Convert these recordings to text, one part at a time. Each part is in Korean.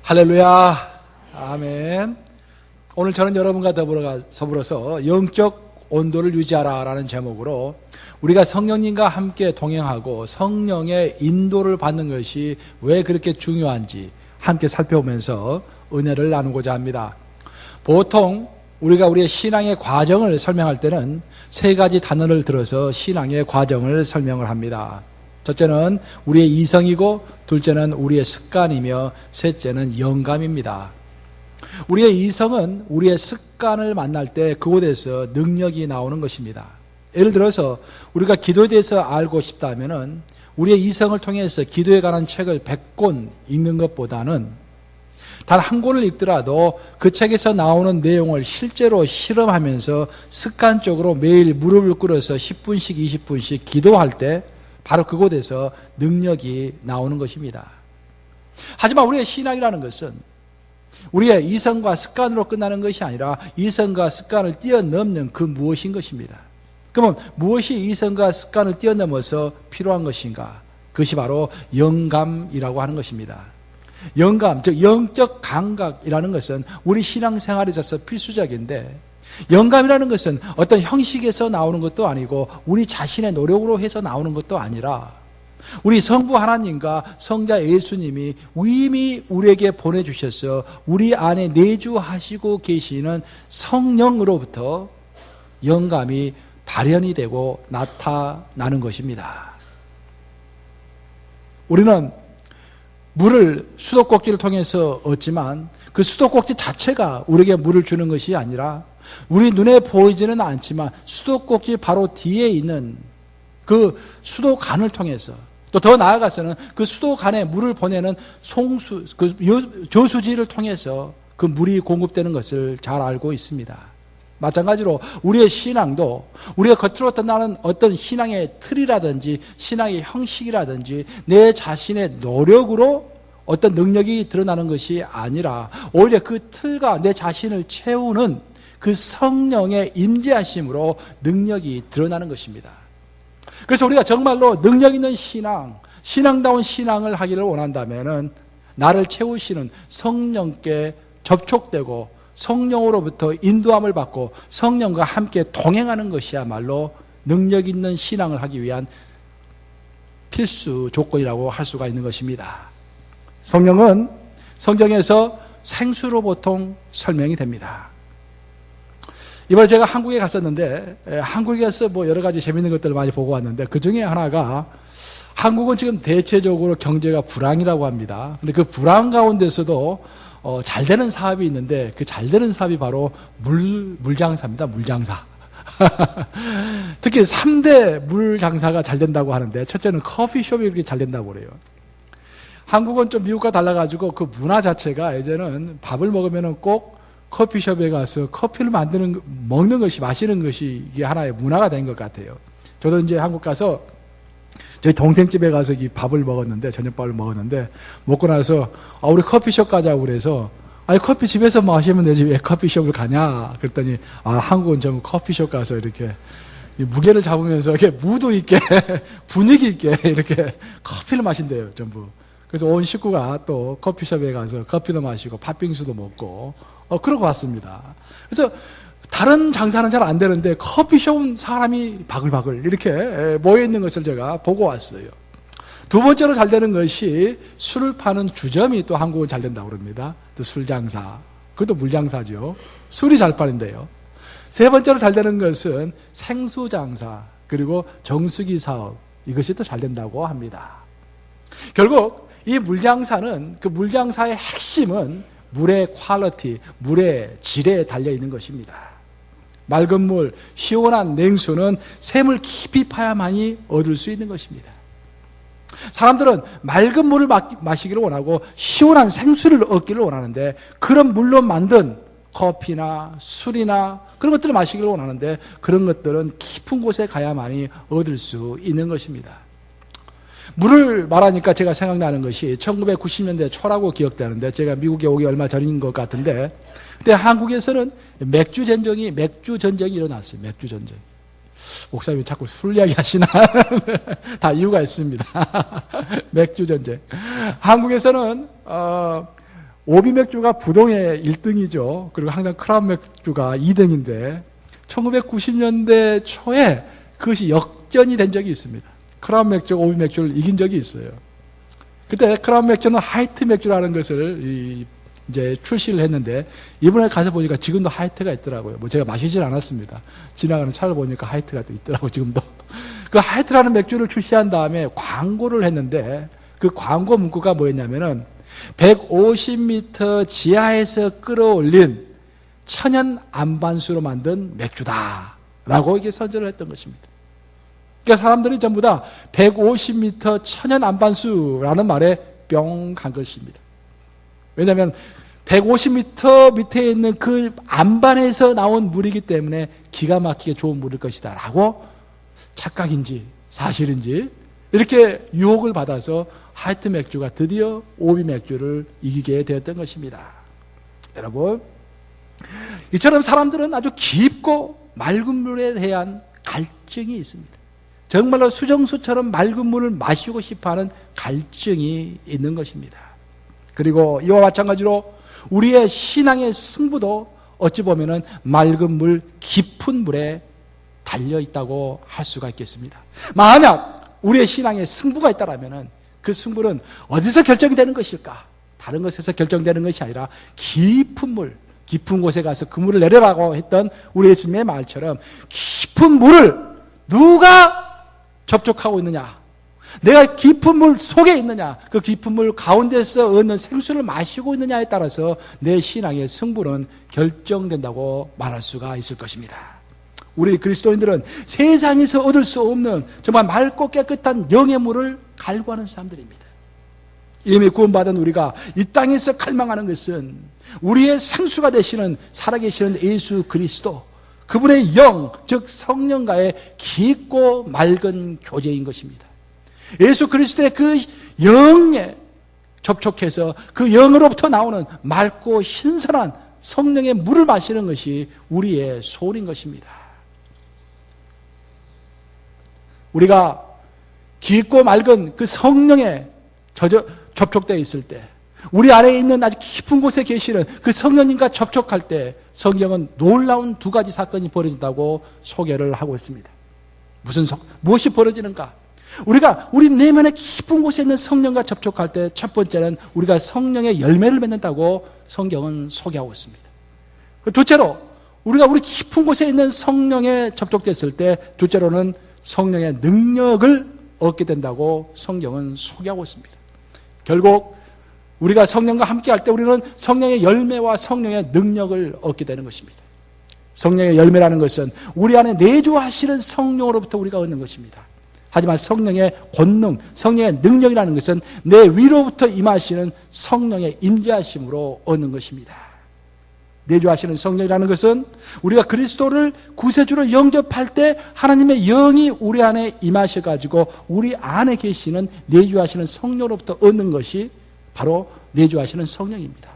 할렐루야. 아멘. 오늘 저는 여러분과 더불어서 영적 온도를 유지하라 라는 제목으로 우리가 성령님과 함께 동행하고 성령의 인도를 받는 것이 왜 그렇게 중요한지 함께 살펴보면서 은혜를 나누고자 합니다. 보통 우리가 우리의 신앙의 과정을 설명할 때는 세 가지 단어를 들어서 신앙의 과정을 설명을 합니다. 첫째는 우리의 이성이고, 둘째는 우리의 습관이며, 셋째는 영감입니다. 우리의 이성은 우리의 습관을 만날 때 그곳에서 능력이 나오는 것입니다. 예를 들어서 우리가 기도에 대해서 알고 싶다면 우리의 이성을 통해서 기도에 관한 책을 100권 읽는 것보다는 단 한 권을 읽더라도 그 책에서 나오는 내용을 실제로 실험하면서 습관적으로 매일 무릎을 꿇어서 10분씩 20분씩 기도할 때 바로 그곳에서 능력이 나오는 것입니다. 하지만 우리의 신앙이라는 것은 우리의 이성과 습관으로 끝나는 것이 아니라 이성과 습관을 뛰어넘는 그 무엇인 것입니다. 그러면 무엇이 이성과 습관을 뛰어넘어서 필요한 것인가? 그것이 바로 영감이라고 하는 것입니다. 영감, 즉 영적 감각이라는 것은 우리 신앙생활에 있어서 필수적인데, 영감이라는 것은 어떤 형식에서 나오는 것도 아니고 우리 자신의 노력으로 해서 나오는 것도 아니라 우리 성부 하나님과 성자 예수님이 이미 우리에게 보내주셔서 우리 안에 내주하시고 계시는 성령으로부터 영감이 발현이 되고 나타나는 것입니다. 우리는 물을 수도꼭지를 통해서 얻지만 그 수도꼭지 자체가 우리에게 물을 주는 것이 아니라 우리 눈에 보이지는 않지만 수도꼭지 바로 뒤에 있는 그 수도관을 통해서, 또 더 나아가서는 그 수도관에 물을 보내는 저수지를 통해서 그 물이 공급되는 것을 잘 알고 있습니다. 마찬가지로 우리의 신앙도 우리가 겉으로 드러나는 어떤 신앙의 틀이라든지 신앙의 형식이라든지 내 자신의 노력으로 어떤 능력이 드러나는 것이 아니라 오히려 그 틀과 내 자신을 채우는 그 성령의 임재하심으로 능력이 드러나는 것입니다. 그래서 우리가 정말로 능력 있는 신앙, 신앙다운 신앙을 하기를 원한다면 나를 채우시는 성령께 접촉되고 성령으로부터 인도함을 받고 성령과 함께 동행하는 것이야말로 능력 있는 신앙을 하기 위한 필수 조건이라고 할 수가 있는 것입니다. 성령은 성경에서 생수로 보통 설명이 됩니다. 이번에 제가 한국에 갔었는데, 한국에 가서 여러 가지 재밌는 것들을 많이 보고 왔는데, 그 중에 하나가 한국은 지금 대체적으로 경제가 불황이라고 합니다. 근데 그 불황 가운데서도 잘 되는 사업이 있는데 그 잘 되는 사업이 바로 물장사입니다. 물장사. 특히 3대 물장사가 잘 된다고 하는데, 첫째는 커피숍이 그렇게 잘 된다고 그래요. 한국은 좀 미국과 달라가지고 그 문화 자체가 이제는 밥을 먹으면 꼭 커피숍에 가서 커피를 먹는 것이, 마시는 것이 이게 하나의 문화가 된 것 같아요. 저도 이제 한국 가서 저희 동생 집에 가서 이 밥을 먹었는데, 저녁밥을 먹었는데, 먹고 나서 우리 커피숍 가자고 그래서, 아니 커피 집에서 마시면 되지 왜 커피숍을 가냐 그랬더니, 한국은 좀 커피숍 가서 이렇게 무게를 잡으면서 이렇게 무드 있게 분위기 있게 이렇게 커피를 마신대요, 전부. 그래서 온 식구가 또 커피숍에 가서 커피도 마시고 팥빙수도 먹고 그러고 왔습니다. 그래서 다른 장사는 잘 안 되는데 커피숍은 사람이 바글바글 이렇게 모여있는 것을 제가 보고 왔어요. 두 번째로 잘 되는 것이 술을 파는 주점이 또 한국은 잘 된다고 그럽니다. 또 술장사, 그것도 물장사죠. 술이 잘 파는데요. 세 번째로 잘 되는 것은 생수장사, 그리고 정수기 사업, 이것이 또 잘 된다고 합니다. 결국 이 물장사는, 그 물장사의 핵심은 물의 퀄리티, 물의 질에 달려있는 것입니다. 맑은 물, 시원한 냉수는 샘을 깊이 파야만이 얻을 수 있는 것입니다. 사람들은 맑은 물을 마시기를 원하고 시원한 생수를 얻기를 원하는데, 그런 물로 만든 커피나 술이나 그런 것들을 마시기를 원하는데, 그런 것들은 깊은 곳에 가야만이 얻을 수 있는 것입니다. 물을 말하니까 제가 생각나는 것이 1990년대 초라고 기억되는데, 제가 미국에 오기 얼마 전인 것 같은데, 그때 한국에서는 맥주 전쟁이 일어났어요. 맥주 전쟁. 목사님이 자꾸 술 이야기 하시나? 다 이유가 있습니다. 맥주 전쟁. 한국에서는 오비 맥주가 부동의 1등이죠. 그리고 항상 크라운 맥주가 2등인데 1990년대 초에 그것이 역전이 된 적이 있습니다. 크라운 맥주가 오비 맥주를 이긴 적이 있어요. 그때 크라운 맥주는 하이트 맥주라는 것을 이제 출시를 했는데 이번에 가서 보니까 지금도 하이트가 있더라고요. 뭐 제가 마시질 않았습니다. 지나가는 차를 보니까 하이트가 또 있더라고요. 지금도. 그 하이트라는 맥주를 출시한 다음에 광고를 했는데 그 광고 문구가 뭐였냐면은 150m 지하에서 끌어올린 천연 안반수로 만든 맥주다 라고 이게 선전을 했던 것입니다. 그러니까 사람들이 전부 다 150m 천연 안반수라는 말에 뿅 간 것입니다. 왜냐하면 150m 밑에 있는 그 안반에서 나온 물이기 때문에 기가 막히게 좋은 물일 것이다 라고 착각인지 사실인지 이렇게 유혹을 받아서 하이트 맥주가 드디어 오비 맥주를 이기게 되었던 것입니다. 여러분, 이처럼 사람들은 아주 깊고 맑은 물에 대한 갈증이 있습니다. 정말로 수정수처럼 맑은 물을 마시고 싶어하는 갈증이 있는 것입니다. 그리고 이와 마찬가지로 우리의 신앙의 승부도 어찌 보면은 맑은 물, 깊은 물에 달려 있다고 할 수가 있겠습니다. 만약 우리의 신앙에 승부가 있다라면은 그 승부는 어디서 결정이 되는 것일까? 다른 것에서 결정되는 것이 아니라 깊은 물, 깊은 곳에 가서 그 물을 내려라고 했던 우리 예수님의 말처럼 깊은 물을 누가 접촉하고 있느냐, 내가 깊은 물 속에 있느냐, 그 깊은 물 가운데서 얻는 생수를 마시고 있느냐에 따라서 내 신앙의 승부는 결정된다고 말할 수가 있을 것입니다. 우리 그리스도인들은 세상에서 얻을 수 없는 정말 맑고 깨끗한 영의 물을 갈구하는 사람들입니다. 이미 구원받은 우리가 이 땅에서 갈망하는 것은 우리의 생수가 되시는 살아계시는 예수 그리스도, 그분의 영, 즉 성령과의 깊고 맑은 교제인 것입니다. 예수 그리스도의 그 영에 접촉해서 그 영으로부터 나오는 맑고 신선한 성령의 물을 마시는 것이 우리의 소원인 것입니다. 우리가 깊고 맑은 그 성령에 접촉되어 있을 때, 우리 안에 있는 아주 깊은 곳에 계시는 그 성령님과 접촉할 때 성경은 놀라운 두 가지 사건이 벌어진다고 소개를 하고 있습니다. 무엇이 벌어지는가? 우리가 우리 내면의 깊은 곳에 있는 성령과 접촉할 때 첫 번째는 우리가 성령의 열매를 맺는다고 성경은 소개하고 있습니다. 둘째로 우리가 우리 깊은 곳에 있는 성령에 접촉됐을 때 둘째로는 성령의 능력을 얻게 된다고 성경은 소개하고 있습니다. 결국 우리가 성령과 함께 할 때 우리는 성령의 열매와 성령의 능력을 얻게 되는 것입니다. 성령의 열매라는 것은 우리 안에 내주하시는 성령으로부터 우리가 얻는 것입니다. 하지만 성령의 권능, 성령의 능력이라는 것은 내 위로부터 임하시는 성령의 임재하심으로 얻는 것입니다. 내주하시는 성령이라는 것은 우리가 그리스도를 구세주로 영접할 때 하나님의 영이 우리 안에 임하셔가지고 우리 안에 계시는 내주하시는 성령으로부터 얻는 것이 바로 내주하시는 성령입니다.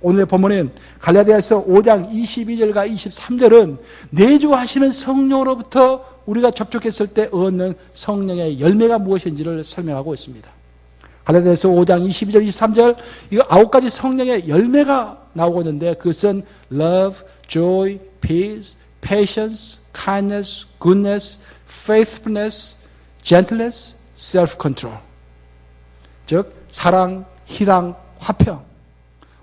오늘의 본문은 갈라디아서 5장 22절과 23절은 내주하시는 성령으로부터 우리가 접촉했을 때 얻는 성령의 열매가 무엇인지를 설명하고 있습니다. 갈라디아서 5장 22절, 23절 이 9가지 성령의 열매가 나오고 있는데 그것은 love, joy, peace, patience, kindness, goodness, faithfulness, gentleness, self-control. 즉 사랑, 희랑, 화평,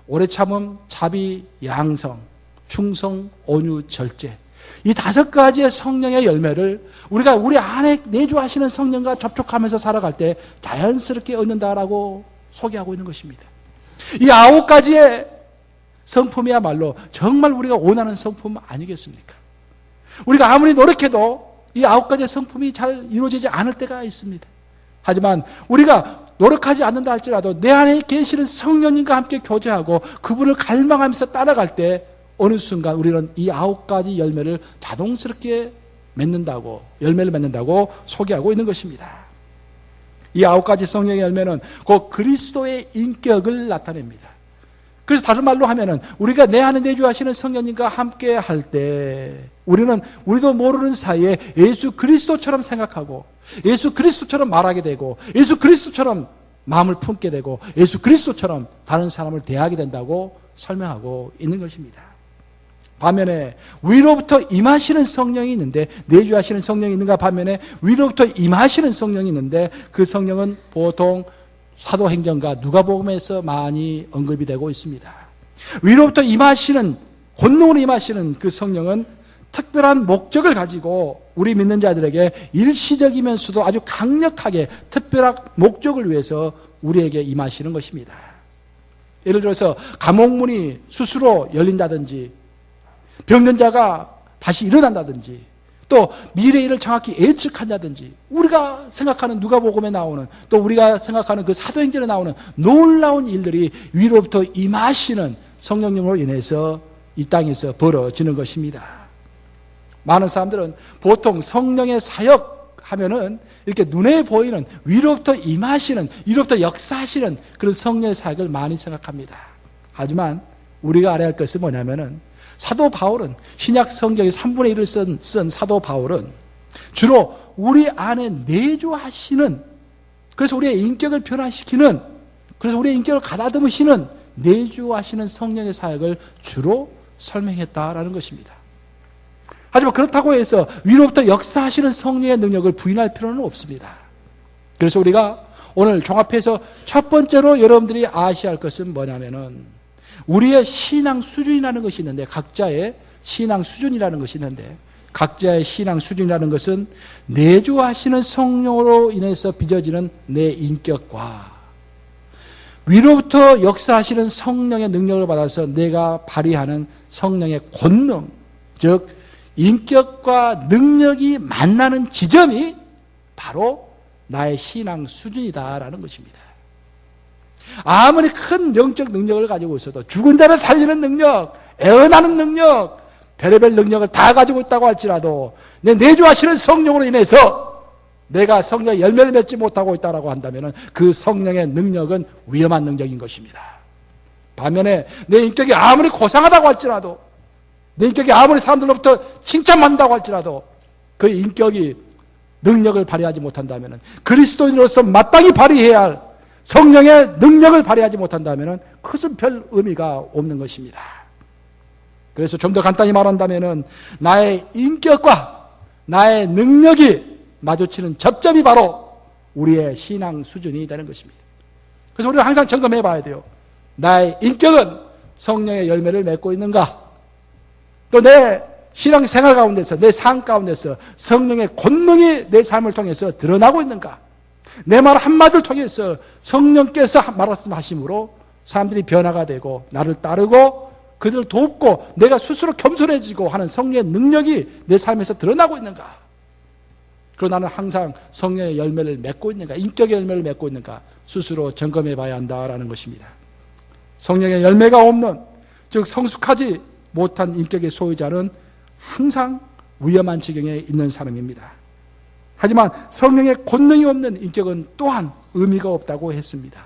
오래 참음, 자비, 양성, 충성, 온유, 절제. 이 5가지의 성령의 열매를 우리가 우리 안에 내주하시는 성령과 접촉하면서 살아갈 때 자연스럽게 얻는다라고 소개하고 있는 것입니다. 이 9가지의 성품이야말로 정말 우리가 원하는 성품 아니겠습니까? 우리가 아무리 노력해도 이 9가지의 성품이 잘 이루어지지 않을 때가 있습니다. 하지만 우리가 노력하지 않는다 할지라도 내 안에 계시는 성령님과 함께 교제하고 그분을 갈망하면서 따라갈 때 어느 순간 우리는 이 9가지 열매를 자동스럽게 열매를 맺는다고 소개하고 있는 것입니다. 이 9가지 성령의 열매는 곧 그리스도의 인격을 나타냅니다. 그래서 다른 말로 하면은 우리가 내 안에 내주하시는 성령님과 함께 할 때 우리도 모르는 사이에 예수 그리스도처럼 생각하고 예수 그리스도처럼 말하게 되고 예수 그리스도처럼 마음을 품게 되고 예수 그리스도처럼 다른 사람을 대하게 된다고 설명하고 있는 것입니다. 반면에 위로부터 임하시는 성령이 있는데, 내주하시는 성령이 있는가 반면에 위로부터 임하시는 성령이 있는데, 그 성령은 보통 사도행전과 누가복음에서 많이 언급이 되고 있습니다. 위로부터 임하시는, 권능으로 임하시는 그 성령은 특별한 목적을 가지고 우리 믿는 자들에게 일시적이면서도 아주 강력하게 특별한 목적을 위해서 우리에게 임하시는 것입니다. 예를 들어서 감옥문이 스스로 열린다든지, 병든 자가 다시 일어난다든지, 또 미래의 일을 정확히 예측한다든지, 우리가 생각하는 누가복음에 나오는, 또 우리가 생각하는 그 사도행전에 나오는 놀라운 일들이 위로부터 임하시는 성령님으로 인해서 이 땅에서 벌어지는 것입니다. 많은 사람들은 보통 성령의 사역 하면은 이렇게 눈에 보이는 위로부터 임하시는, 위로부터 역사하시는 그런 성령의 사역을 많이 생각합니다. 하지만 우리가 알아야 할 것은 뭐냐면은, 사도 바울은, 신약 성경의 3분의 1을 쓴 사도 바울은 주로 우리 안에 내주하시는, 그래서 우리의 인격을 변화시키는, 그래서 우리의 인격을 가다듬으시는 내주하시는 성령의 사역을 주로 설명했다라는 것입니다. 하지만 그렇다고 해서 위로부터 역사하시는 성령의 능력을 부인할 필요는 없습니다. 그래서 우리가 오늘 종합해서 첫 번째로 여러분들이 아셔야 할 것은 뭐냐면은, 우리의 신앙 수준이라는 것이 있는데, 각자의 신앙 수준이라는 것이 있는데, 각자의 신앙 수준이라는 것은 내주하시는 성령으로 인해서 빚어지는 내 인격과 위로부터 역사하시는 성령의 능력을 받아서 내가 발휘하는 성령의 권능, 즉 인격과 능력이 만나는 지점이 바로 나의 신앙 수준이다라는 것입니다. 아무리 큰 영적 능력을 가지고 있어도, 죽은 자를 살리는 능력, 애어나는 능력, 별의별 능력을 다 가지고 있다고 할지라도 내 내주하시는 성령으로 인해서 내가 성령의 열매를 맺지 못하고 있다고 한다면 그 성령의 능력은 위험한 능력인 것입니다. 반면에 내 인격이 아무리 고상하다고 할지라도, 내 인격이 아무리 사람들로부터 칭찬받는다고 할지라도 그 인격이 능력을 발휘하지 못한다면, 그리스도인으로서 마땅히 발휘해야 할 성령의 능력을 발휘하지 못한다면 그것은 별 의미가 없는 것입니다. 그래서 좀 더 간단히 말한다면 나의 인격과 나의 능력이 마주치는 접점이 바로 우리의 신앙 수준이 되는 것입니다. 그래서 우리는 항상 점검해 봐야 돼요. 나의 인격은 성령의 열매를 맺고 있는가? 또 내 신앙생활 가운데서, 내 삶 가운데서 성령의 권능이 내 삶을 통해서 드러나고 있는가? 내 말 한마디를 통해서 성령께서 말씀하심으로 사람들이 변화가 되고 나를 따르고 그들을 돕고 내가 스스로 겸손해지고 하는 성령의 능력이 내 삶에서 드러나고 있는가? 그리고 나는 항상 성령의 열매를 맺고 있는가? 인격의 열매를 맺고 있는가? 스스로 점검해 봐야 한다라는 것입니다. 성령의 열매가 없는, 즉 성숙하지 못한 인격의 소유자는 항상 위험한 지경에 있는 사람입니다. 하지만 성령의 권능이 없는 인격은 또한 의미가 없다고 했습니다.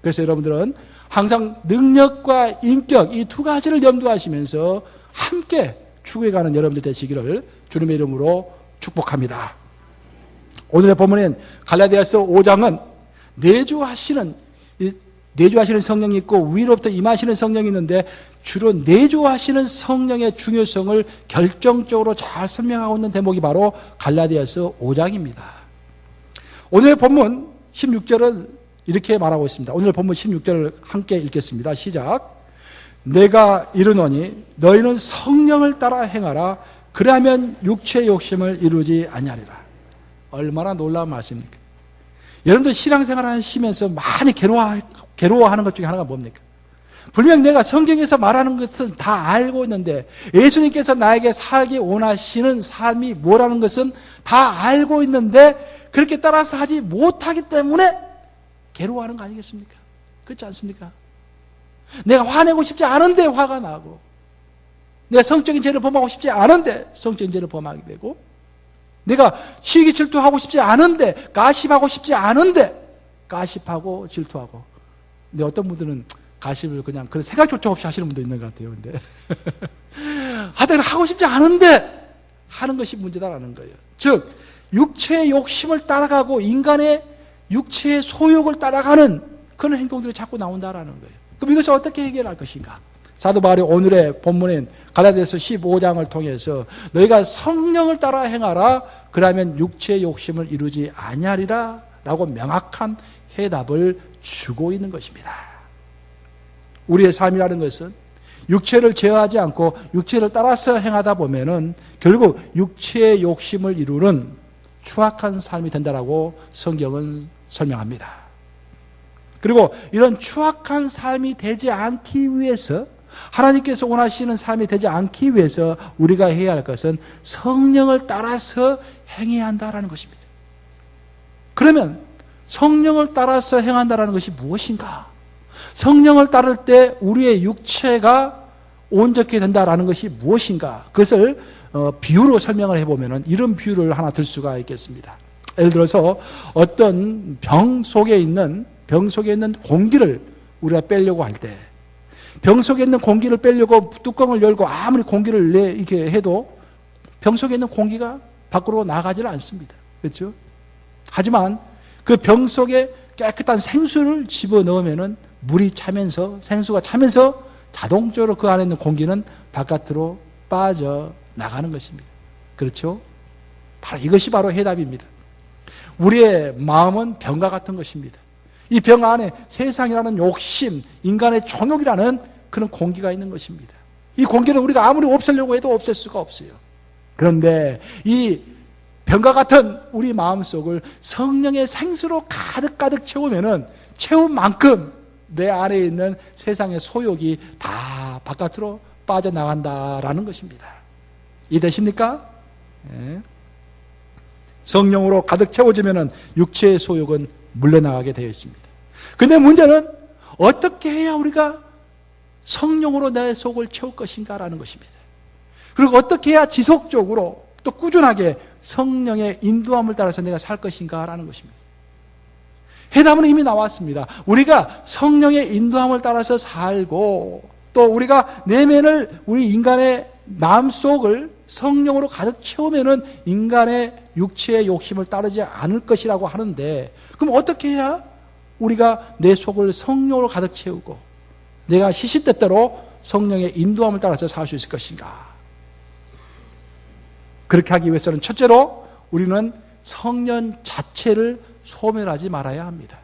그래서 여러분들은 항상 능력과 인격, 이 두 가지를 염두하시면서 함께 추구해가는 여러분들 되시기를 주님의 이름으로 축복합니다. 오늘의 본문인 갈라디아서 5장은 내주하시는 성령이 있고 위로부터 임하시는 성령이 있는데, 주로 내주하시는 성령의 중요성을 결정적으로 잘 설명하고 있는 대목이 바로 갈라디아서 5장입니다. 오늘의 본문 16절을 이렇게 말하고 있습니다. 오늘 본문 16절을 함께 읽겠습니다. 시작. 내가 이르노니 너희는 성령을 따라 행하라. 그리하면 육체의 욕심을 이루지 아니하리라. 얼마나 놀라운 말씀입니까? 여러분들 신앙생활 하시면서 많이 괴로워하는 것 중에 하나가 뭡니까? 분명 내가 성경에서 말하는 것은 다 알고 있는데, 예수님께서 나에게 살기 원하시는 삶이 뭐라는 것은 다 알고 있는데 그렇게 따라서 하지 못하기 때문에 괴로워하는 거 아니겠습니까? 그렇지 않습니까? 내가 화내고 싶지 않은데 화가 나고, 내가 성적인 죄를 범하고 싶지 않은데 성적인 죄를 범하게 되고, 내가 시기 질투하고 싶지 않은데, 가십하고 싶지 않은데 가십하고 질투하고. 근데 어떤 분들은 가십을 그냥 그런 생각조차 없이 하시는 분도 있는 것 같아요. 근데 하여튼 하고 싶지 않은데 하는 것이 문제다라는 거예요. 즉 육체의 욕심을 따라가고 인간의 육체의 소욕을 따라가는 그런 행동들이 자꾸 나온다라는 거예요. 그럼 이것을 어떻게 해결할 것인가? 사도 바울이 오늘의 본문인 갈라디아서 15장을 통해서 너희가 성령을 따라 행하라 그러면 육체의 욕심을 이루지 아니하리라 라고 명확한 해답을 주고 있는 것입니다. 우리의 삶이라는 것은 육체를 제어하지 않고 육체를 따라서 행하다 보면은 결국 육체의 욕심을 이루는 추악한 삶이 된다라고 성경은 설명합니다. 그리고 이런 추악한 삶이 되지 않기 위해서 하나님께서 원하시는 삶이 되지 않기 위해서 우리가 해야 할 것은 성령을 따라서 행해야 한다라는 것입니다. 그러면 성령을 따라서 행한다라는 것이 무엇인가? 성령을 따를 때 우리의 육체가 온전히 된다라는 것이 무엇인가? 그것을 비유로 설명을 해보면 이런 비유를 하나 들 수가 있겠습니다. 예를 들어서 어떤 병 속에 있는 공기를 우리가 빼려고 할 때 병 속에 있는 공기를 빼려고 뚜껑을 열고 아무리 공기를 이렇게 해도 병 속에 있는 공기가 밖으로 나가질 않습니다. 그렇죠? 하지만 그 병 속에 깨끗한 생수를 집어넣으면 물이 차면서 생수가 차면서 자동적으로 그 안에 있는 공기는 바깥으로 빠져나가는 것입니다. 그렇죠? 바로 이것이 바로 해답입니다. 우리의 마음은 병과 같은 것입니다. 이 병 안에 세상이라는 욕심, 인간의 정욕이라는 그런 공기가 있는 것입니다. 이 공기를 우리가 아무리 없애려고 해도 없앨 수가 없어요. 그런데 이 병과 같은 우리 마음속을 성령의 생수로 가득 채우면은 채운 만큼 내 안에 있는 세상의 소욕이 다 바깥으로 빠져나간다라는 것입니다. 이해되십니까? 네. 성령으로 가득 채워지면은 육체의 소욕은 물러나가게 되어 있습니다. 근데 문제는 어떻게 해야 우리가 성령으로 내 속을 채울 것인가라는 것입니다. 그리고 어떻게 해야 지속적으로 또 꾸준하게 성령의 인도함을 따라서 내가 살 것인가라는 것입니다. 해답은 이미 나왔습니다. 우리가 성령의 인도함을 따라서 살고 또 우리가 내면을 우리 인간의 마음속을 성령으로 가득 채우면은 인간의 육체의 욕심을 따르지 않을 것이라고 하는데 그럼 어떻게 해야 우리가 내 속을 성령으로 가득 채우고 내가 시시때때로 성령의 인도함을 따라서 살 수 있을 것인가? 그렇게 하기 위해서는 첫째로 우리는 성령 자체를 소멸하지 말아야 합니다.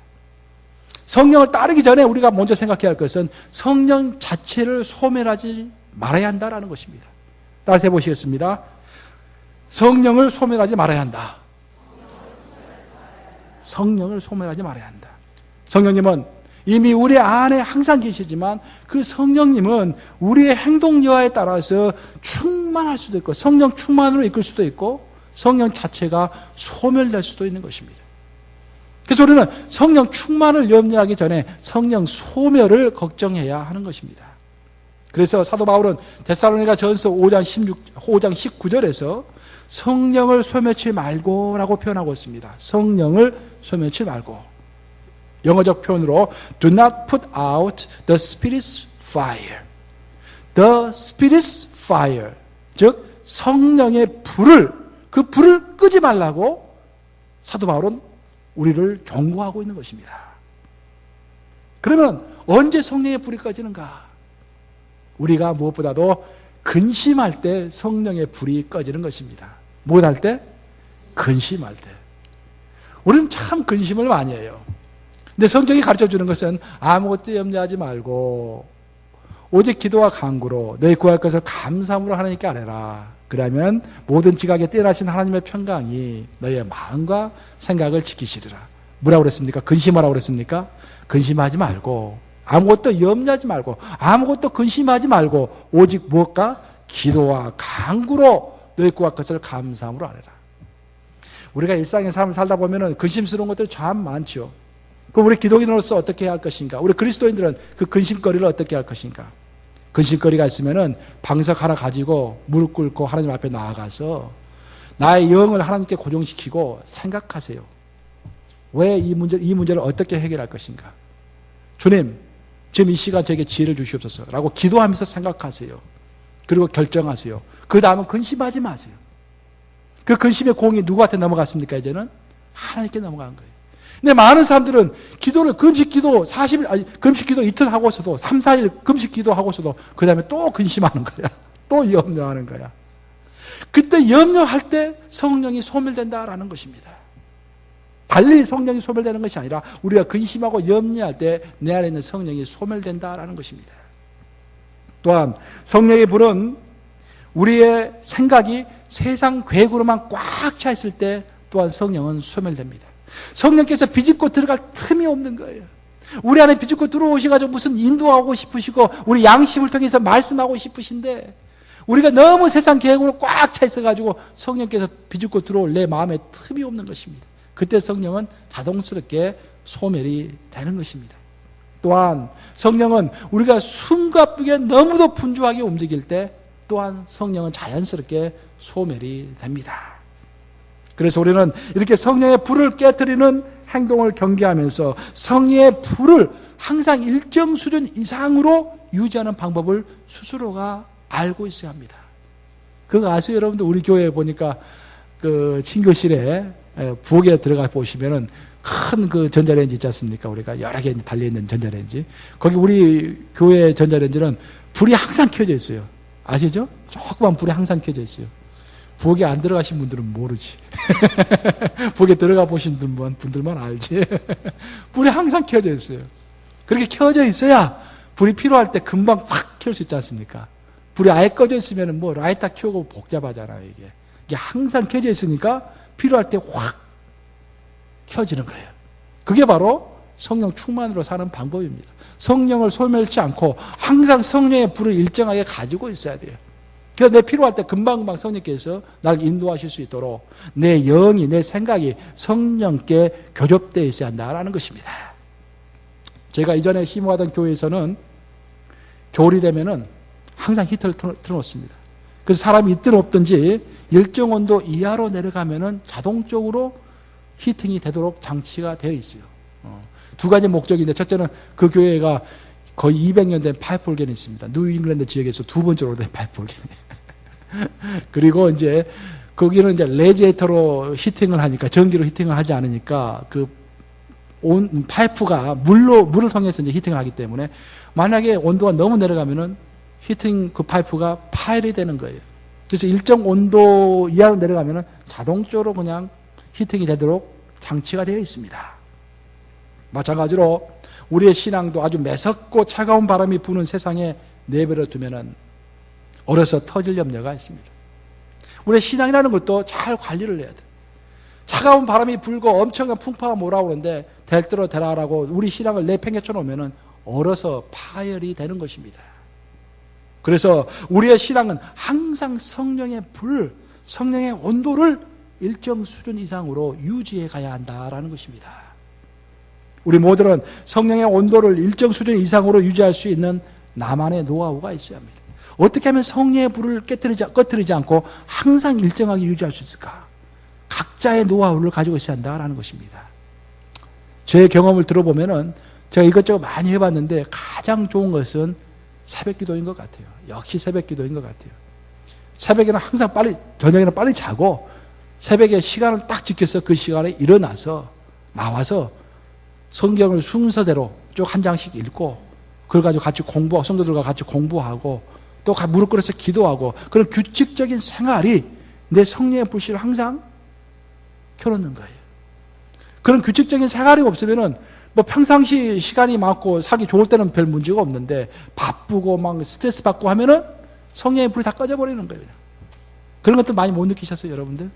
성령을 따르기 전에 우리가 먼저 생각해야 할 것은 성령 자체를 소멸하지 말아야 한다는 것입니다. 따라서 해보시겠습니다. 성령을 소멸하지 말아야 한다. 성령을 소멸하지 말아야 한다. 성령님은 이미 우리 안에 항상 계시지만 그 성령님은 우리의 행동 여하에 따라서 충만할 수도 있고 성령 충만으로 이끌 수도 있고 성령 자체가 소멸될 수도 있는 것입니다. 그래서 우리는 성령 충만을 염려하기 전에 성령 소멸을 걱정해야 하는 것입니다. 그래서 사도 바울은 데살로니가 전서 5장 19절에서 성령을 소멸치 말고 라고 표현하고 있습니다. 성령을 소멸치 말고. 영어적 표현으로 do not put out the Spirit's fire. The Spirit's fire. 즉 성령의 불을 그 불을 끄지 말라고 사도 바울은 우리를 경고하고 있는 것입니다. 그러면 언제 성령의 불이 꺼지는가? 우리가 무엇보다도 근심할 때 성령의 불이 꺼지는 것입니다. 무엇할 때? 근심할 때. 우리는 참 근심을 많이 해요. 근데 성경이 가르쳐주는 것은 아무것도 염려하지 말고 오직 기도와 간구로 너희 구할 것을 감사함으로 하나님께 아뢰라. 그러면 모든 지각에 뛰어나신 하나님의 평강이 너희의 마음과 생각을 지키시리라. 뭐라고 그랬습니까? 근심하라고 그랬습니까? 근심하지 말고 아무것도 염려하지 말고 아무것도 근심하지 말고 오직 무엇과? 기도와 간구로 너희 구할 것을 감사함으로 아뢰라. 우리가 일상의 삶을 살다 보면 근심스러운 것들이 참 많죠. 그럼 우리 기독인으로서 어떻게 해야 할 것인가? 우리 그리스도인들은 그 근심거리를 어떻게 할 것인가? 근심거리가 있으면은 방석 하나 가지고 무릎 꿇고 하나님 앞에 나아가서 나의 영을 하나님께 고정시키고 생각하세요. 왜 이 문제를 어떻게 해결할 것인가? 주님, 지금 이 시간 저에게 지혜를 주시옵소서 라고 기도하면서 생각하세요. 그리고 결정하세요. 그 다음은 근심하지 마세요. 그 근심의 공이 누구한테 넘어갔습니까? 이제는 하나님께 넘어간 거예요. 근데 많은 사람들은 기도를 금식 기도 40일, 아니, 금식 기도 이틀 하고서도 3, 4일 금식 기도 하고서도 그 다음에 또 근심하는 거야. 또 염려하는 거야. 그때 염려할 때 성령이 소멸된다라는 것입니다. 달리 성령이 소멸되는 것이 아니라 우리가 근심하고 염려할 때 내 안에 있는 성령이 소멸된다라는 것입니다. 또한 성령의 불은 우리의 생각이 세상 계획으로만 꽉 차 있을 때 또한 성령은 소멸됩니다. 성령께서 비집고 들어갈 틈이 없는 거예요. 우리 안에 비집고 들어오셔가지고 무슨 인도하고 싶으시고 우리 양심을 통해서 말씀하고 싶으신데 우리가 너무 세상 계획으로 꽉 차 있어가지고 성령께서 비집고 들어올 내 마음에 틈이 없는 것입니다. 그때 성령은 자동스럽게 소멸이 되는 것입니다. 또한 성령은 우리가 숨가쁘게 너무도 분주하게 움직일 때 또한 성령은 자연스럽게 소멸이 됩니다. 그래서 우리는 이렇게 성령의 불을 깨트리는 행동을 경계하면서 성령의 불을 항상 일정 수준 이상으로 유지하는 방법을 스스로가 알고 있어야 합니다. 그거 아세요, 여러분들? 우리 교회에 보니까 그 친교실에 부엌에 들어가 보시면은 큰 그 전자레인지 있지 않습니까? 우리가 여러 개 달려있는 전자레인지. 거기 우리 교회 전자레인지는 불이 항상 켜져 있어요. 아시죠? 조그만 불이 항상 켜져 있어요. 부엌에 안 들어가신 분들은 모르지. 부엌에 들어가 보신 분들만 알지. 불이 항상 켜져 있어요. 그렇게 켜져 있어야 불이 필요할 때 금방 확 켤 수 있지 않습니까? 불이 아예 꺼져 있으면 뭐 라이터 켜고 복잡하잖아요, 이게. 이게 항상 켜져 있으니까 필요할 때 확 켜지는 거예요. 그게 바로 성령 충만으로 사는 방법입니다. 성령을 소멸치 않고 항상 성령의 불을 일정하게 가지고 있어야 돼요. 그래서 내 필요할 때 금방금방 성령께서 나를 인도하실 수 있도록 내 영이, 내 생각이 성령께 교접되어 있어야 한다는 것입니다. 제가 이전에 힘모하던 교회에서는 겨울이 되면은 항상 히터를 틀어놓습니다. 그래서 사람이 있든 없든지 일정 온도 이하로 내려가면은 자동적으로 히팅이 되도록 장치가 되어 있어요. 두 가지 목적인데, 첫째는 그 교회가 거의 200년 된 파이프 올겐이 있습니다. 뉴잉글랜드 지역에서 두 번째로 된 파이프 올겐. 그리고 이제 거기는 이제 레지에이터로 히팅을 하니까, 전기로 히팅을 하지 않으니까 그 파이프가 물을 통해서 이제 히팅을 하기 때문에 만약에 온도가 너무 내려가면은 히팅 그 파이프가 파열이 되는 거예요. 그래서 일정 온도 이하로 내려가면은 자동적으로 그냥 히팅이 되도록 장치가 되어 있습니다. 마찬가지로 우리의 신앙도 아주 매섭고 차가운 바람이 부는 세상에 내버려 두면은 얼어서 터질 염려가 있습니다. 우리의 신앙이라는 것도 잘 관리를 해야 돼. 차가운 바람이 불고 엄청난 풍파가 몰아오는데 될 대로 되라라고 우리 신앙을 내팽개쳐 놓으면은 얼어서 파열이 되는 것입니다. 그래서 우리의 신앙은 항상 성령의 불, 성령의 온도를 일정 수준 이상으로 유지해 가야 한다라는 것입니다. 우리 모두는 성령의 온도를 일정 수준 이상으로 유지할 수 있는 나만의 노하우가 있어야 합니다. 어떻게 하면 성령의 불을 꺼뜨리지 않고 항상 일정하게 유지할 수 있을까? 각자의 노하우를 가지고 있어야 한다라는 것입니다. 제 경험을 들어보면은 제가 이것저것 많이 해봤는데 가장 좋은 것은 새벽 기도인 것 같아요. 역시 새벽 기도인 것 같아요. 새벽에는 항상 저녁에는 빨리 자고 새벽에 시간을 딱 지켜서 그 시간에 일어나서 나와서 성경을 순서대로 쭉 한 장씩 읽고 그걸 가지고 같이 공부하고 성도들과 같이 공부하고 또 무릎 꿇어서 기도하고 그런 규칙적인 생활이 내 성령의 불씨를 항상 켜놓는 거예요. 그런 규칙적인 생활이 없으면은 뭐 평상시 시간이 많고 살기 좋을 때는 별 문제가 없는데 바쁘고 막 스트레스 받고 하면은 성령의 불이 다 꺼져버리는 거예요. 그런 것도 많이 못 느끼셨어요, 여러분들?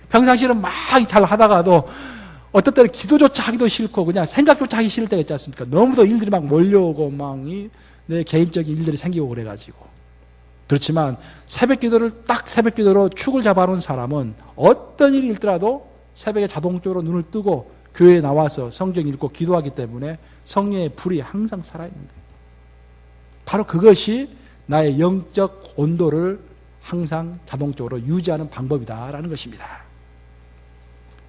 평상시는 막 잘 하다가도 어떤 때는 기도조차 하기도 싫고 그냥 생각조차 하기 싫을 때가 있지 않습니까? 너무도 일들이 막 몰려오고 막 내 개인적인 일들이 생기고 그래가지고. 그렇지만 새벽 기도로 축을 잡아놓은 사람은 어떤 일이 있더라도 새벽에 자동적으로 눈을 뜨고 교회에 나와서 성경 읽고 기도하기 때문에 성령의 불이 항상 살아있는 거예요. 바로 그것이 나의 영적 온도를 항상 자동적으로 유지하는 방법이다라는 것입니다.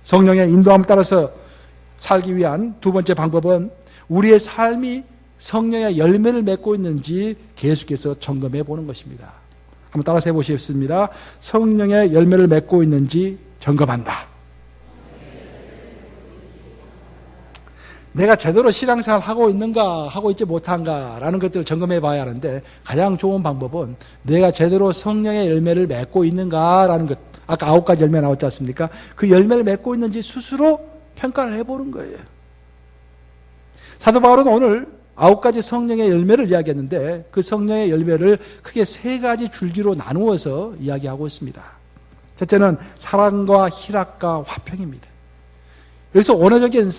성령의 인도함을 따라서 살기 위한 두 번째 방법은 우리의 삶이 성령의 열매를 맺고 있는지 계속해서 점검해 보는 것입니다. 한번 따라서 해보시겠습니다. 성령의 열매를 맺고 있는지 점검한다. 내가 제대로 신앙생활 하고 있는가 하고 있지 못한가라는 것들을 점검해 봐야 하는데 가장 좋은 방법은 내가 제대로 성령의 열매를 맺고 있는가라는 것. 아까 9가지 열매 나왔지 않습니까? 그 열매를 맺고 있는지 스스로 평가를 해보는 거예요. 사도 바울은 오늘 9가지 성령의 열매를 이야기했는데 그 성령의 열매를 크게 3가지 줄기로 나누어서 이야기하고 있습니다. 첫째는 사랑과 희락과 화평입니다. 여기서 원어적인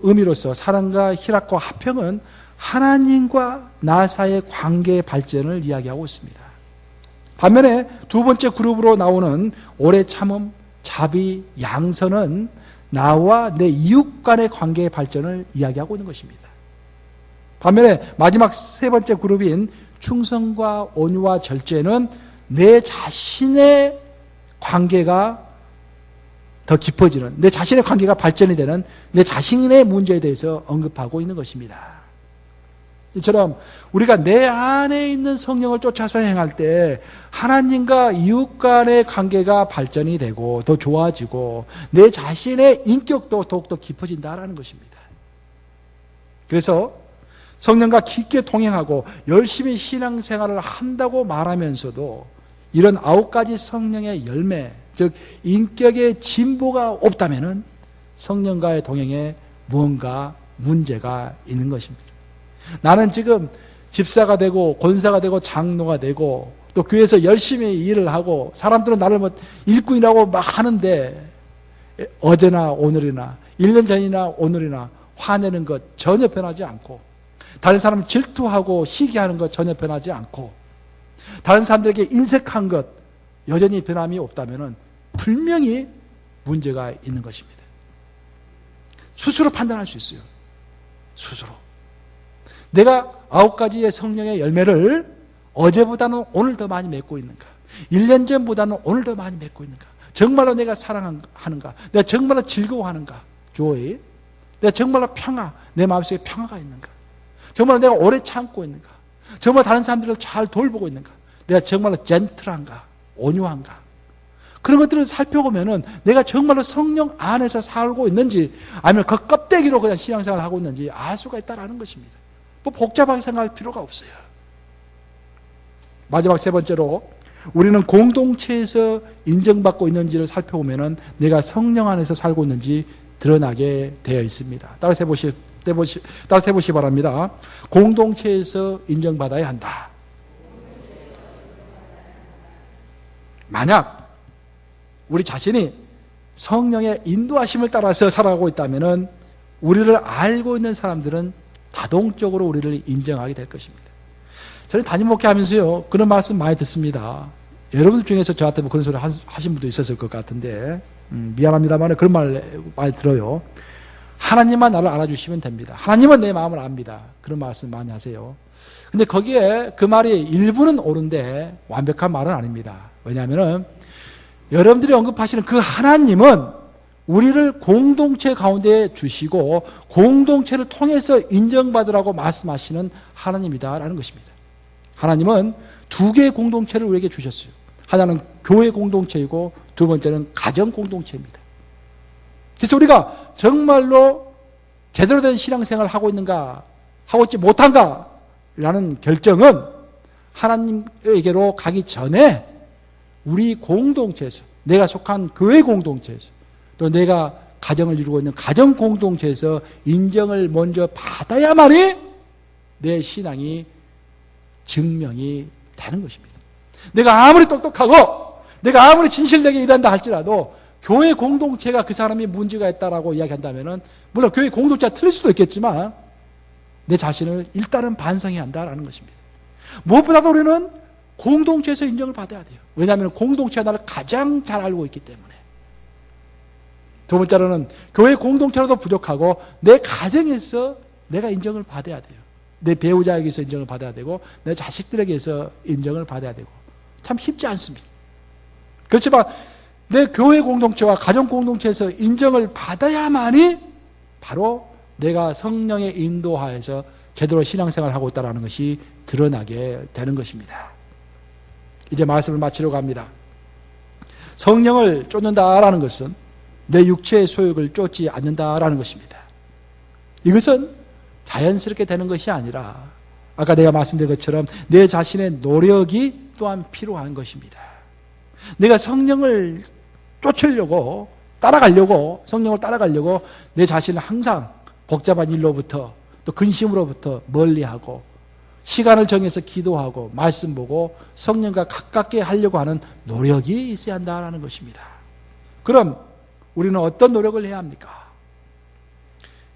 의미로서 사랑과 희락과 화평은 하나님과 나 사이의 관계의 발전을 이야기하고 있습니다. 반면에 두 번째 그룹으로 나오는 오래 참음, 자비, 양선은 나와 내 이웃 간의 관계의 발전을 이야기하고 있는 것입니다. 반면에 마지막 세 번째 그룹인 충성과 온유와 절제는 내 자신의 관계가 더 깊어지는, 내 자신의 관계가 발전이 되는 내 자신의 문제에 대해서 언급하고 있는 것입니다. 이처럼 우리가 내 안에 있는 성령을 쫓아서 행할 때 하나님과 이웃 간의 관계가 발전이 되고 더 좋아지고 내 자신의 인격도 더욱더 깊어진다라는 것입니다. 그래서 성령과 깊게 동행하고 열심히 신앙생활을 한다고 말하면서도 이런 9가지 성령의 열매, 즉 인격의 진보가 없다면 성령과의 동행에 무언가 문제가 있는 것입니다. 나는 지금 집사가 되고 권사가 되고 장로가 되고 또 교회에서 열심히 일을 하고 사람들은 나를 일꾼이라고 막 하는데 어제나 오늘이나 1년 전이나 오늘이나 화내는 것 전혀 변하지 않고 다른 사람 질투하고 시기하는 것 전혀 변하지 않고 다른 사람들에게 인색한 것 여전히 변함이 없다면 분명히 문제가 있는 것입니다. 스스로 판단할 수 있어요. 스스로. 내가 9가지의 성령의 열매를 어제보다는 오늘 더 많이 맺고 있는가? 1년 전보다는 오늘 더 많이 맺고 있는가? 정말로 내가 사랑하는가? 내가 정말로 즐거워하는가? joy. 내가 정말로 평화, 내 마음속에 평화가 있는가? 정말로 내가 오래 참고 있는가? 정말 다른 사람들을 잘 돌보고 있는가? 내가 정말로 젠틀한가? 온유한가? 그런 것들을 살펴보면은 내가 정말로 성령 안에서 살고 있는지 아니면 그 껍데기로 그냥 신앙생활을 하고 있는지 알 수가 있다는 것입니다. 뭐 복잡하게 생각할 필요가 없어요. 마지막 세 번째로 우리는 공동체에서 인정받고 있는지를 살펴보면은 내가 성령 안에서 살고 있는지 드러나게 되어 있습니다. 따라서 해보시 바랍니다. 공동체에서 인정받아야 한다. 만약 우리 자신이 성령의 인도하심을 따라서 살아가고 있다면 우리를 알고 있는 사람들은 자동적으로 우리를 인정하게 될 것입니다. 저는 담임 목회하면서요 그런 말씀 많이 듣습니다. 여러분들 중에서 저한테 뭐 그런 소리 하신 분도 있었을 것 같은데 미안합니다만 그런 말 많이 들어요. 하나님만 나를 알아주시면 됩니다. 하나님은 내 마음을 압니다. 그런 말씀 많이 하세요. 근데 거기에 그 말이 일부는 옳은데 완벽한 말은 아닙니다. 왜냐하면 여러분들이 언급하시는 그 하나님은 우리를 공동체 가운데 주시고 공동체를 통해서 인정받으라고 말씀하시는 하나님이다라는 것입니다. 하나님은 2개의 공동체를 우리에게 주셨어요. 하나는 교회 공동체이고 두 번째는 가정 공동체입니다. 그래서 우리가 정말로 제대로 된 신앙생활을 하고 있는가 하고 있지 못한가 라는 결정은 하나님에게로 가기 전에 우리 공동체에서 내가 속한 교회 공동체에서 또 내가 가정을 이루고 있는 가정 공동체에서 인정을 먼저 받아야만이 내 신앙이 증명이 되는 것입니다. 내가 아무리 똑똑하고 내가 아무리 진실되게 일한다 할지라도 교회 공동체가 그 사람이 문제가 있다라고 이야기한다면 물론 교회 공동체가 틀릴 수도 있겠지만 내 자신을 일단은 반성해야 한다라는 것입니다. 무엇보다도 우리는 공동체에서 인정을 받아야 돼요. 왜냐하면 공동체가 나를 가장 잘 알고 있기 때문에. 두 번째로는 교회 공동체로도 부족하고 내 가정에서 내가 인정을 받아야 돼요. 내 배우자에게서 인정을 받아야 되고 내 자식들에게서 인정을 받아야 되고 참 쉽지 않습니다. 그렇지만 내 교회 공동체와 가정 공동체에서 인정을 받아야만이 바로 내가 성령의 인도하에서 제대로 신앙생활을 하고 있다는 것이 드러나게 되는 것입니다. 이제 말씀을 마치려고 합니다. 성령을 쫓는다라는 것은 내 육체의 소욕을 쫓지 않는다라는 것입니다. 이것은 자연스럽게 되는 것이 아니라 아까 내가 말씀드린 것처럼 내 자신의 노력이 또한 필요한 것입니다. 내가 성령을 쫓으려고 성령을 따라가려고 내 자신을 항상 복잡한 일로부터 또 근심으로부터 멀리하고 시간을 정해서 기도하고 말씀 보고 성령과 가깝게 하려고 하는 노력이 있어야 한다는 것입니다. 그럼 우리는 어떤 노력을 해야 합니까?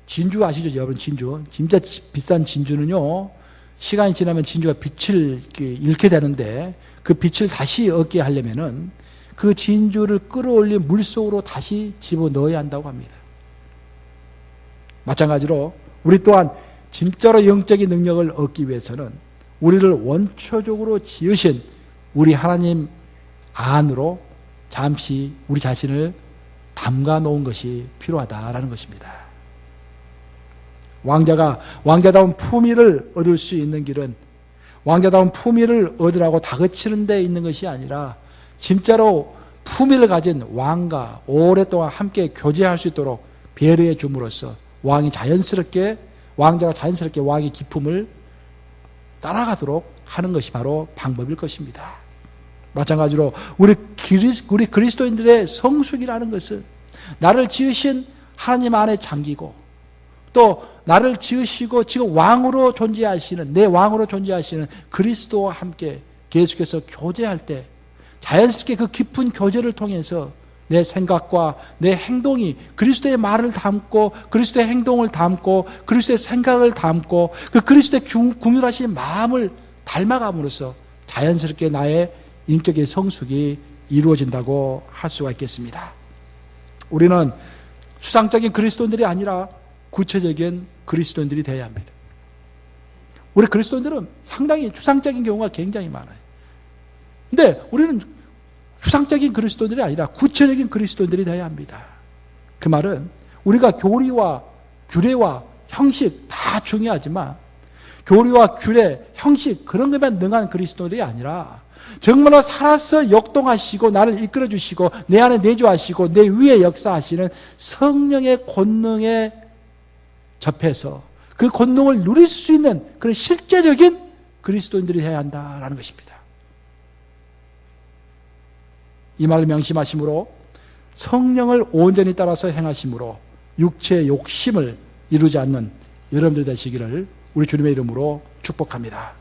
진주 아시죠, 여러분? 진주. 진짜 비싼 진주는요, 시간이 지나면 진주가 빛을 잃게 되는데 그 빛을 다시 얻게 하려면은 그 진주를 끌어올린 물 속으로 다시 집어넣어야 한다고 합니다. 마찬가지로 우리 또한 진짜로 영적인 능력을 얻기 위해서는 우리를 원초적으로 지으신 우리 하나님 안으로 잠시 우리 자신을 담가 놓은 것이 필요하다라는 것입니다. 왕자다운 품위를 얻을 수 있는 길은 왕자다운 품위를 얻으라고 다그치는 데 있는 것이 아니라 진짜로 품위를 가진 왕과 오랫동안 함께 교제할 수 있도록 배려해 줌으로써 왕자가 자연스럽게 왕의 기품을 따라가도록 하는 것이 바로 방법일 것입니다. 마찬가지로 우리 그리스도인들의 성숙이라는 것은 나를 지으신 하나님 안에 잠기고 또 나를 지으시고 지금 왕으로 존재하시는 내 왕으로 존재하시는 그리스도와 함께 계속해서 교제할 때 자연스럽게 그 깊은 교제를 통해서 내 생각과 내 행동이 그리스도의 말을 담고 그리스도의 행동을 담고 그리스도의 생각을 담고 그 그리스도의 궁휼하신 마음을 닮아감으로써 자연스럽게 나의 인격의 성숙이 이루어진다고 할 수가 있겠습니다. 우리는 추상적인 그리스도인들이 아니라 구체적인 그리스도인들이 되어야 합니다. 우리 그리스도인들은 상당히 추상적인 경우가 굉장히 많아요. 근데 우리는 추상적인 그리스도인들이 아니라 구체적인 그리스도인들이 되어야 합니다. 그 말은 우리가 교리와 규례와 형식 다 중요하지만 교리와 규례, 형식 그런 것만 능한 그리스도인들이 아니라 정말로 살아서 역동하시고 나를 이끌어 주시고 내 안에 내주하시고 내 위에 역사하시는 성령의 권능에 접해서 그 권능을 누릴 수 있는 그런 실제적인 그리스도인들이 해야 한다라는 것입니다. 이 말을 명심하심으로 성령을 온전히 따라서 행하심으로 육체의 욕심을 이루지 않는 여러분들 되시기를 우리 주님의 이름으로 축복합니다.